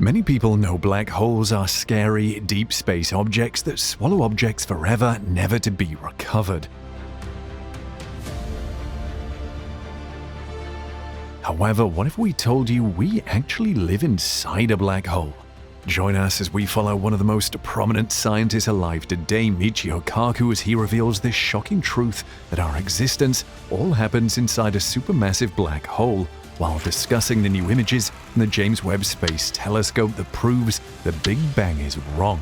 Many people know black holes are scary, deep space objects that swallow objects forever, never to be recovered. However, what if we told you we actually live inside a black hole? Join us as we follow one of the most prominent scientists alive today, Michio Kaku, as he reveals this shocking truth that our existence all happens inside a supermassive black hole, while discussing the new images from the James Webb Space Telescope that proves the Big Bang is wrong.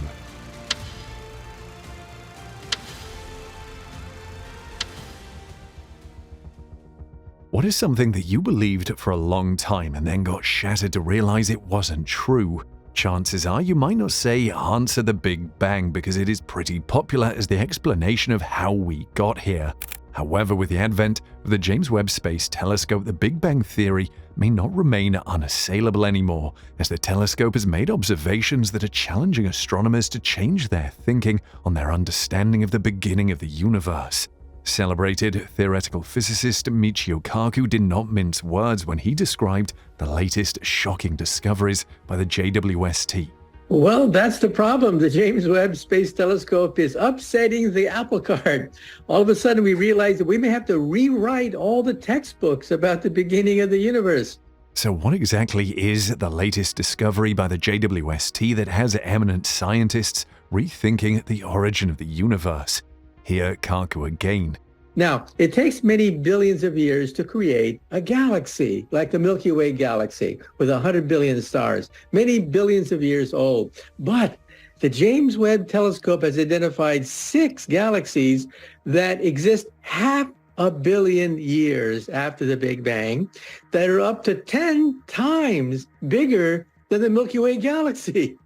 What is something that you believed for a long time and then got shattered to realize it wasn't true? Chances are you might not say answer the Big Bang because it is pretty popular as the explanation of how we got here. However, with the advent of the James Webb Space Telescope, the Big Bang theory may not remain unassailable anymore, as the telescope has made observations that are challenging astronomers to change their thinking on their understanding of the beginning of the universe. Celebrated theoretical physicist Michio Kaku did not mince words when he described the latest shocking discoveries by the JWST. Well, that's the problem. The James Webb Space Telescope is upsetting the apple cart. All of a sudden, we realize that we may have to rewrite all the textbooks about the beginning of the universe. So what exactly is the latest discovery by the JWST that has eminent scientists rethinking the origin of the universe? Here, Kaku again. Now, it takes many billions of years to create a galaxy, like the Milky Way galaxy, with 100 billion stars, many billions of years old. But the James Webb Telescope has identified 6 galaxies that exist half a billion years after the Big Bang, that are up to 10 times bigger than the Milky Way galaxy.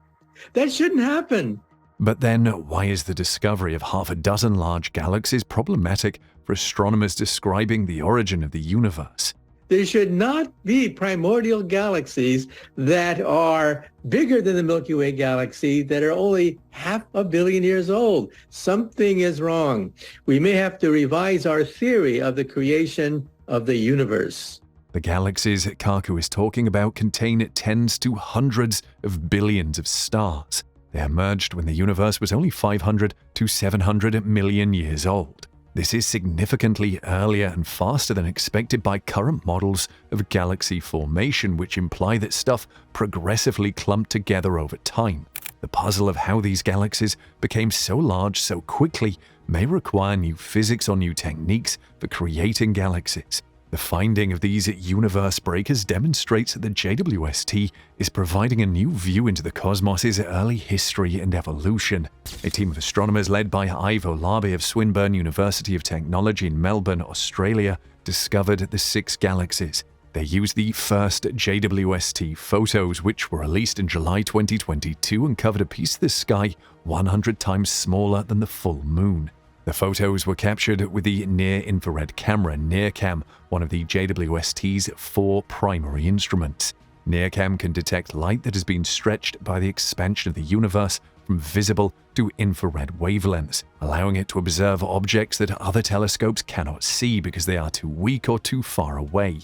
That shouldn't happen. But then, why is the discovery of half a dozen large galaxies problematic for astronomers describing the origin of the universe? There should not be primordial galaxies that are bigger than the Milky Way galaxy that are only half a billion years old. Something is wrong. We may have to revise our theory of the creation of the universe. The galaxies Kaku is talking about contain tens to hundreds of billions of stars. They emerged when the universe was only 500 to 700 million years old. This is significantly earlier and faster than expected by current models of galaxy formation, which imply that stuff progressively clumped together over time. The puzzle of how these galaxies became so large so quickly may require new physics or new techniques for creating galaxies. The finding of these universe breakers demonstrates that the JWST is providing a new view into the cosmos's early history and evolution. A team of astronomers led by Ivo Labe of Swinburne University of Technology in Melbourne, Australia, discovered the 6 galaxies. They used the first JWST photos, which were released in July 2022 and covered a piece of the sky 100 times smaller than the full moon. The photos were captured with the near-infrared camera NIRCam, one of the JWST's 4 primary instruments. NIRCam can detect light that has been stretched by the expansion of the universe from visible to infrared wavelengths, allowing it to observe objects that other telescopes cannot see because they are too weak or too far away.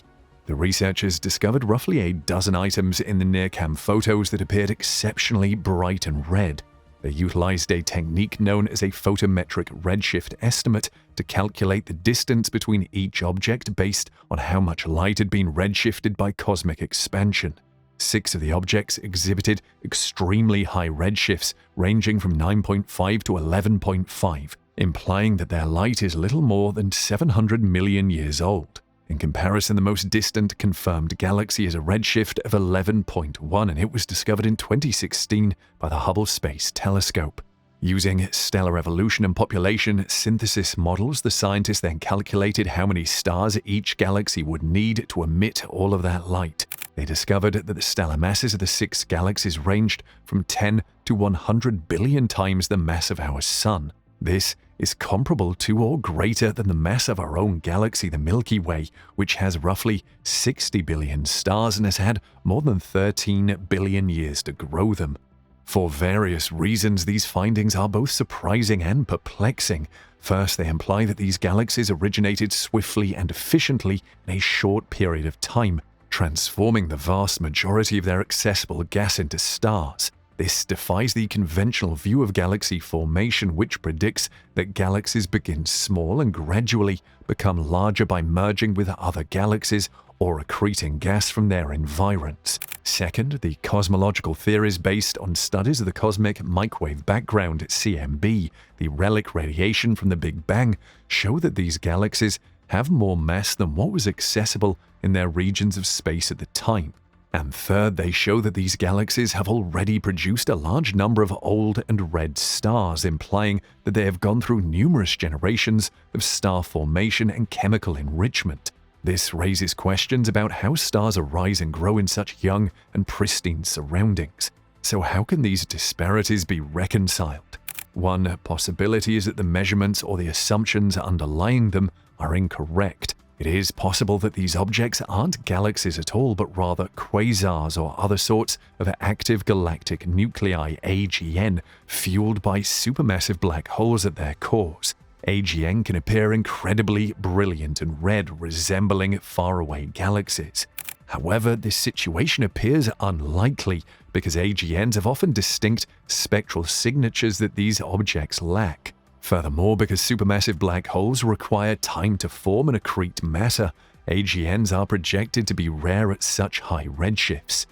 The researchers discovered roughly a dozen items in the NIRCam photos that appeared exceptionally bright and red. They utilized a technique known as a photometric redshift estimate to calculate the distance between each object based on how much light had been redshifted by cosmic expansion. 6 of the objects exhibited extremely high redshifts, ranging from 9.5 to 11.5, implying that their light is little more than 700 million years old. In comparison, the most distant confirmed galaxy is a redshift of 11.1, and it was discovered in 2016 by the Hubble Space Telescope. Using stellar evolution and population synthesis models, the scientists then calculated how many stars each galaxy would need to emit all of that light. They discovered that the stellar masses of the 6 galaxies ranged from 10 to 100 billion times the mass of our Sun. This is comparable to or greater than the mass of our own galaxy, the Milky Way, which has roughly 60 billion stars and has had more than 13 billion years to grow them. For various reasons, these findings are both surprising and perplexing. First, they imply that these galaxies originated swiftly and efficiently in a short period of time, transforming the vast majority of their accessible gas into stars. This defies the conventional view of galaxy formation, which predicts that galaxies begin small and gradually become larger by merging with other galaxies or accreting gas from their environs. Second, the cosmological theories based on studies of the cosmic microwave background (CMB), the relic radiation from the Big Bang, show that these galaxies have more mass than what was accessible in their regions of space at the time. And third, they show that these galaxies have already produced a large number of old and red stars, implying that they have gone through numerous generations of star formation and chemical enrichment. This raises questions about how stars arise and grow in such young and pristine surroundings. So how can these disparities be reconciled? One possibility is that the measurements or the assumptions underlying them are incorrect. It is possible that these objects aren't galaxies at all, but rather quasars or other sorts of active galactic nuclei (AGN) fueled by supermassive black holes at their cores. AGN can appear incredibly brilliant and red, resembling faraway galaxies. However, this situation appears unlikely because AGNs have often distinct spectral signatures that these objects lack. Furthermore, because supermassive black holes require time to form and accrete matter, AGNs are projected to be rare at such high redshifts.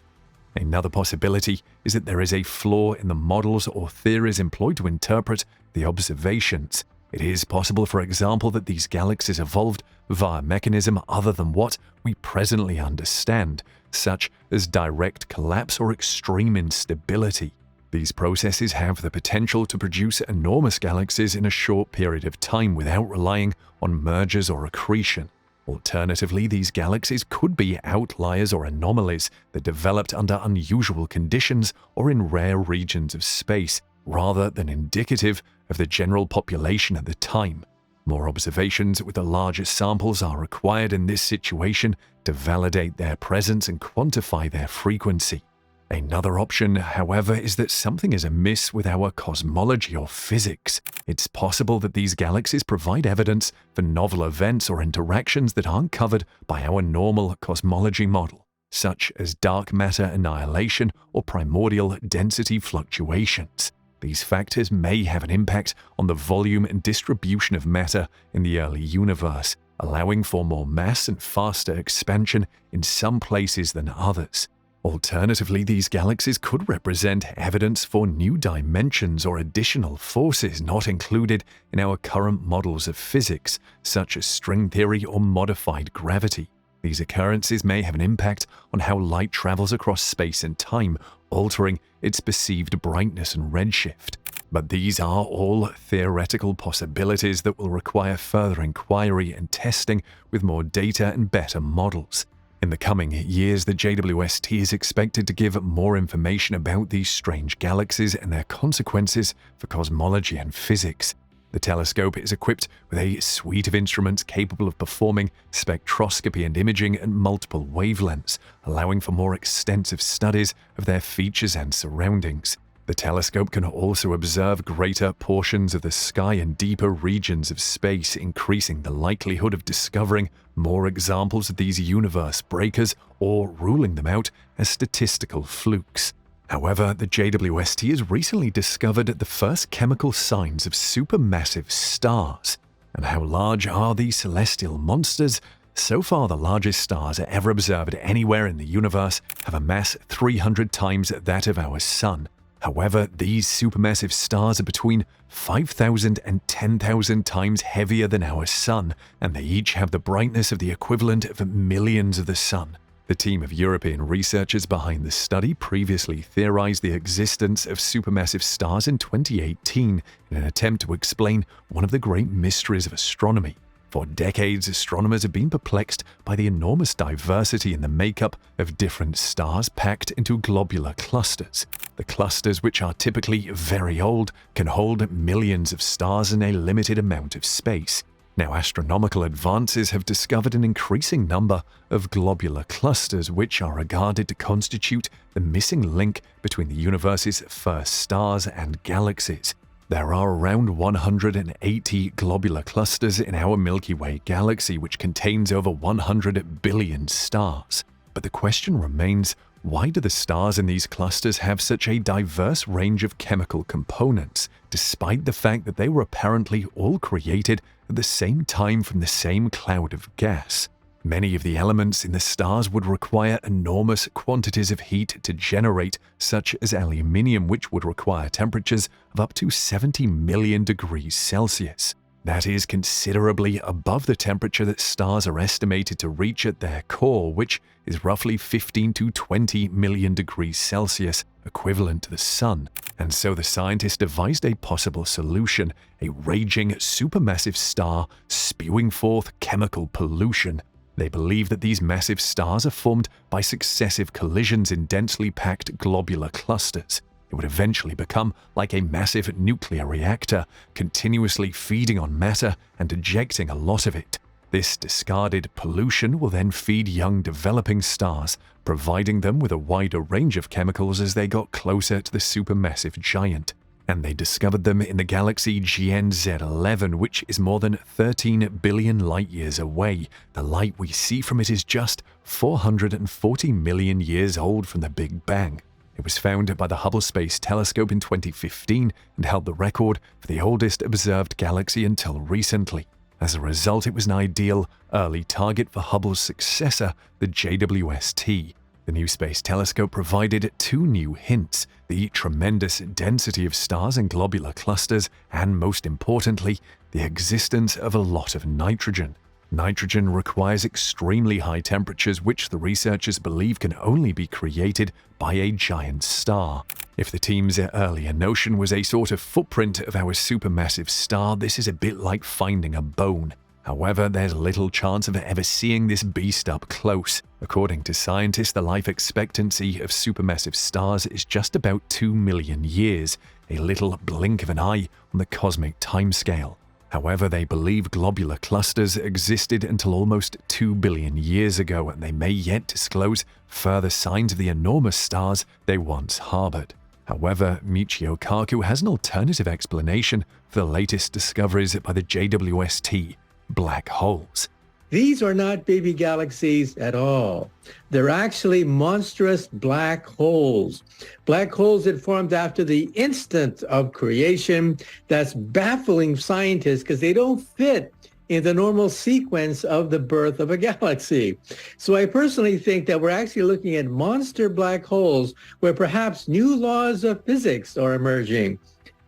Another possibility is that there is a flaw in the models or theories employed to interpret the observations. It is possible, for example, that these galaxies evolved via a mechanism other than what we presently understand, such as direct collapse or extreme instability. These processes have the potential to produce enormous galaxies in a short period of time without relying on mergers or accretion. Alternatively, these galaxies could be outliers or anomalies that developed under unusual conditions or in rare regions of space, rather than indicative of the general population at the time. More observations with the larger samples are required in this situation to validate their presence and quantify their frequency. Another option, however, is that something is amiss with our cosmology or physics. It's possible that these galaxies provide evidence for novel events or interactions that aren't covered by our normal cosmology model, such as dark matter annihilation or primordial density fluctuations. These factors may have an impact on the volume and distribution of matter in the early universe, allowing for more mass and faster expansion in some places than others. Alternatively, these galaxies could represent evidence for new dimensions or additional forces not included in our current models of physics, such as string theory or modified gravity. These occurrences may have an impact on how light travels across space and time, altering its perceived brightness and redshift. But these are all theoretical possibilities that will require further inquiry and testing with more data and better models. In the coming years, the JWST is expected to give more information about these strange galaxies and their consequences for cosmology and physics. The telescope is equipped with a suite of instruments capable of performing spectroscopy and imaging at multiple wavelengths, allowing for more extensive studies of their features and surroundings. The telescope can also observe greater portions of the sky and deeper regions of space, increasing the likelihood of discovering more examples of these universe breakers or ruling them out as statistical flukes. However, the JWST has recently discovered the first chemical signs of supermassive stars. And how large are these celestial monsters? So far, the largest stars ever observed anywhere in the universe have a mass 300 times that of our Sun. However, these supermassive stars are between 5,000 and 10,000 times heavier than our Sun, and they each have the brightness of the equivalent of millions of the Sun. The team of European researchers behind the study previously theorized the existence of supermassive stars in 2018 in an attempt to explain one of the great mysteries of astronomy. For decades, astronomers have been perplexed by the enormous diversity in the makeup of different stars packed into globular clusters. The clusters, which are typically very old, can hold millions of stars in a limited amount of space. Now, astronomical advances have discovered an increasing number of globular clusters, which are regarded to constitute the missing link between the universe's first stars and galaxies. There are around 180 globular clusters in our Milky Way galaxy, which contains over 100 billion stars. But the question remains, why do the stars in these clusters have such a diverse range of chemical components, despite the fact that they were apparently all created at the same time from the same cloud of gas? Many of the elements in the stars would require enormous quantities of heat to generate, such as aluminium, which would require temperatures of up to 70 million degrees Celsius. That is considerably above the temperature that stars are estimated to reach at their core, which is roughly 15 to 20 million degrees Celsius, equivalent to the Sun. And so the scientists devised a possible solution, a raging supermassive star spewing forth chemical pollution. They believe that these massive stars are formed by successive collisions in densely packed globular clusters. It would eventually become like a massive nuclear reactor, continuously feeding on matter and ejecting a lot of it. This discarded pollution will then feed young developing stars, providing them with a wider range of chemicals as they got closer to the supermassive giant. And they discovered them in the galaxy GNZ11, which is more than 13 billion light-years away. The light we see from it is just 440 million years old from the Big Bang. It was found by the Hubble Space Telescope in 2015 and held the record for the oldest observed galaxy until recently. As a result, it was an ideal early target for Hubble's successor, the JWST. The new space telescope provided two new hints: the tremendous density of stars and globular clusters, and most importantly, the existence of a lot of nitrogen. Nitrogen requires extremely high temperatures, which the researchers believe can only be created by a giant star. If the team's earlier notion was a sort of footprint of our supermassive star, this is a bit like finding a bone. However, there's little chance of ever seeing this beast up close. According to scientists, the life expectancy of supermassive stars is just about 2 million years, a little blink of an eye on the cosmic timescale. However, they believe globular clusters existed until almost 2 billion years ago, and they may yet disclose further signs of the enormous stars they once harbored. However, Michio Kaku has an alternative explanation for the latest discoveries by the JWST: black holes. These are not baby galaxies at all. They're actually monstrous black holes. Black holes that formed after the instant of creation. That's baffling scientists because they don't fit in the normal sequence of the birth of a galaxy. So I personally think that we're actually looking at monster black holes where perhaps new laws of physics are emerging.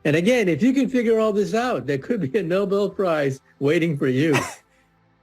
And again, if you can figure all this out, there could be a Nobel Prize waiting for you.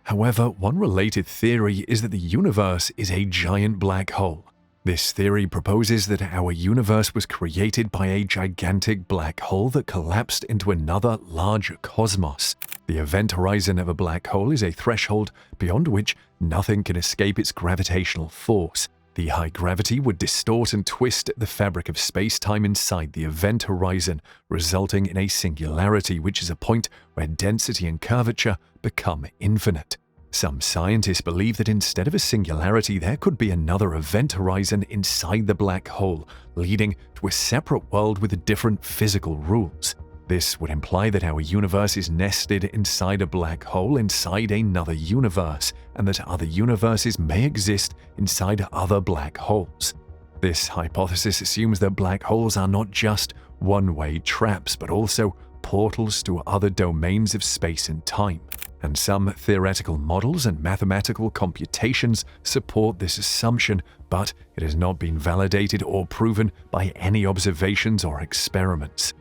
However, one related theory is that the universe is a giant black hole. This theory proposes that our universe was created by a gigantic black hole that collapsed into another larger cosmos. The event horizon of a black hole is a threshold beyond which nothing can escape its gravitational force. The high gravity would distort and twist the fabric of space-time inside the event horizon, resulting in a singularity, which is a point where density and curvature become infinite. Some scientists believe that instead of a singularity, there could be another event horizon inside the black hole, leading to a separate world with different physical rules. This would imply that our universe is nested inside a black hole inside another universe, and that other universes may exist inside other black holes. This hypothesis assumes that black holes are not just one-way traps, but also portals to other domains of space and time. And some theoretical models and mathematical computations support this assumption, but it has not been validated or proven by any observations or experiments.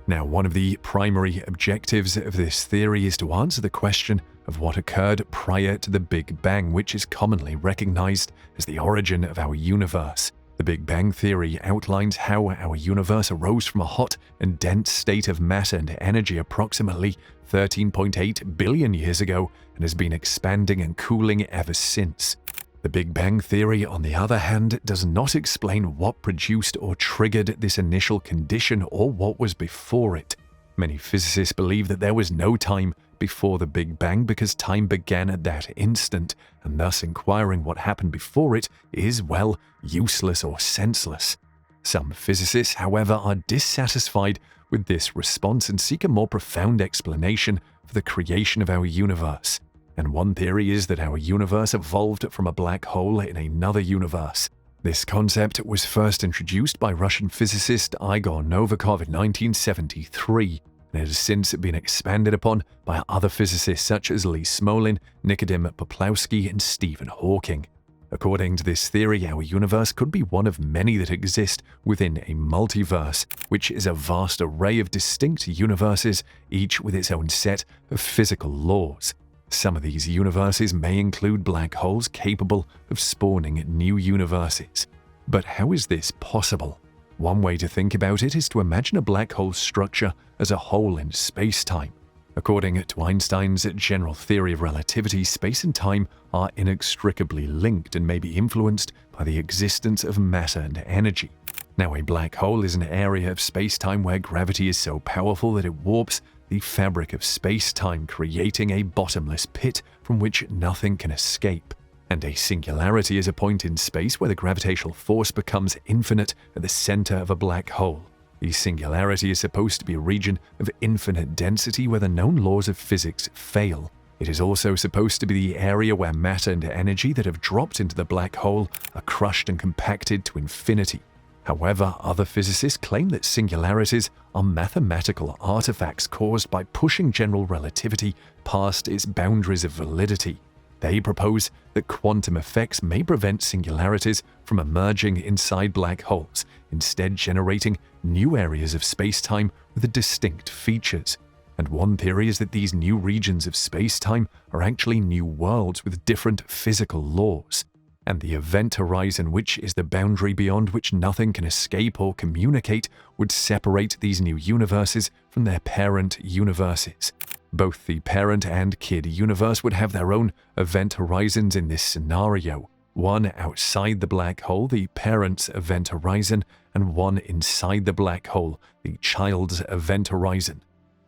Now, one of the primary objectives of this theory is to answer the question of what occurred prior to the Big Bang, which is commonly recognized as the origin of our universe. The Big Bang theory outlines how our universe arose from a hot and dense state of matter and energy approximately 13.8 billion years ago and has been expanding and cooling ever since. The Big Bang theory, on the other hand, does not explain what produced or triggered this initial condition or what was before it. Many physicists believe that there was no time before the Big Bang because time began at that instant, and thus inquiring what happened before it is, well, useless or senseless. Some physicists, however, are dissatisfied with this response and seek a more profound explanation for the creation of our universe. And one theory is that our universe evolved from a black hole in another universe. This concept was first introduced by Russian physicist Igor Novikov in 1973, and it has since been expanded upon by other physicists such as Lee Smolin, Nikodym Poplawski, and Stephen Hawking. According to this theory, our universe could be one of many that exist within a multiverse, which is a vast array of distinct universes, each with its own set of physical laws. Some of these universes may include black holes capable of spawning new universes. But how is this possible? One way to think about it is to imagine a black hole structure as a hole in space-time. According to Einstein's general theory of relativity, space and time are inextricably linked and may be influenced by the existence of matter and energy. Now, a black hole is an area of space-time where gravity is so powerful that it warps the fabric of space-time, creating a bottomless pit from which nothing can escape. And a singularity is a point in space where the gravitational force becomes infinite at the center of a black hole. The singularity is supposed to be a region of infinite density where the known laws of physics fail. It is also supposed to be the area where matter and energy that have dropped into the black hole are crushed and compacted to infinity. However, other physicists claim that singularities are mathematical artifacts caused by pushing general relativity past its boundaries of validity. They propose that quantum effects may prevent singularities from emerging inside black holes, instead generating new areas of space-time with distinct features. And one theory is that these new regions of space-time are actually new worlds with different physical laws. And the event horizon, which is the boundary beyond which nothing can escape or communicate, would separate these new universes from their parent universes. Both the parent and kid universe would have their own event horizons in this scenario. One outside the black hole, the parent's event horizon, and one inside the black hole, the child's event horizon.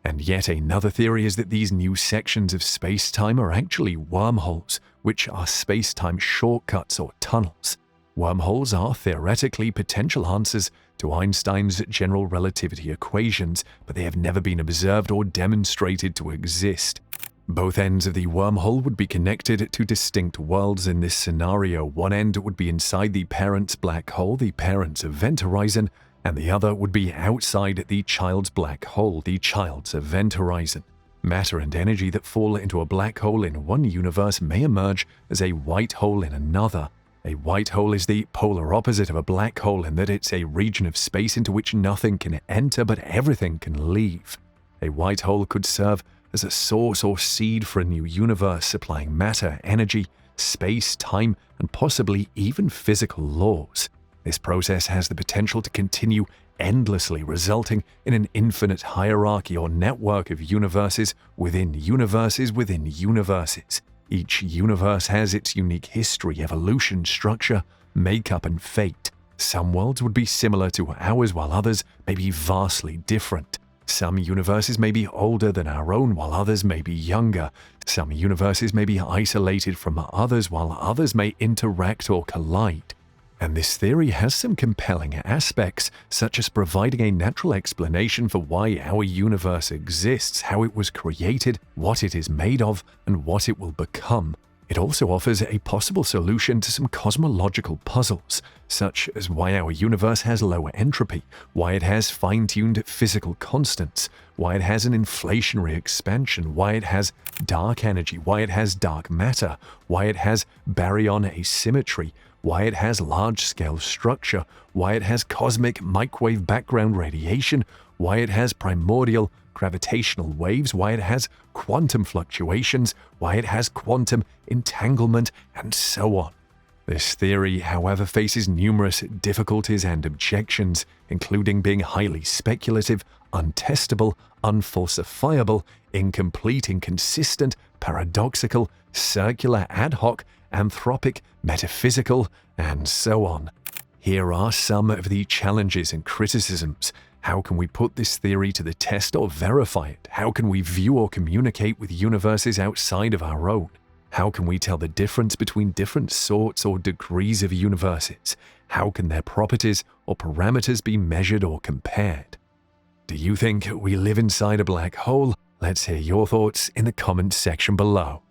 And yet another theory is that these new sections of space-time are actually wormholes, which are space-time shortcuts or tunnels. Wormholes are theoretically potential answers to Einstein's general relativity equations, but they have never been observed or demonstrated to exist. Both ends of the wormhole would be connected to distinct worlds in this scenario. One end would be inside the parent's black hole, the parent's event horizon, and the other would be outside the child's black hole, the child's event horizon. Matter and energy that fall into a black hole in one universe may emerge as a white hole in another. A white hole is the polar opposite of a black hole in that it's a region of space into which nothing can enter but everything can leave. A white hole could serve as a source or seed for a new universe, supplying matter, energy, space, time, and possibly even physical laws. This process has the potential to continue endlessly, resulting in an infinite hierarchy or network of universes within universes within universes. Each universe has its unique history, evolution, structure, makeup, and fate. Some worlds would be similar to ours, while others may be vastly different. Some universes may be older than our own, while others may be younger. Some universes may be isolated from others, while others may interact or collide. And this theory has some compelling aspects, such as providing a natural explanation for why our universe exists, how it was created, what it is made of, and what it will become. It also offers a possible solution to some cosmological puzzles, such as why our universe has lower entropy, why it has fine-tuned physical constants, why it has an inflationary expansion, why it has dark energy, why it has dark matter, why it has baryon asymmetry, why it has large-scale structure, why it has cosmic microwave background radiation, why it has primordial gravitational waves, why it has quantum fluctuations, why it has quantum entanglement, and so on. This theory, however, faces numerous difficulties and objections, including being highly speculative, untestable, unfalsifiable, incomplete, inconsistent, paradoxical, circular, ad hoc, anthropic, metaphysical, and so on. Here are some of the challenges and criticisms. How can we put this theory to the test or verify it? How can we view or communicate with universes outside of our own? How can we tell the difference between different sorts or degrees of universes? How can their properties or parameters be measured or compared? Do you think we live inside a black hole? Let's hear your thoughts in the comments section below.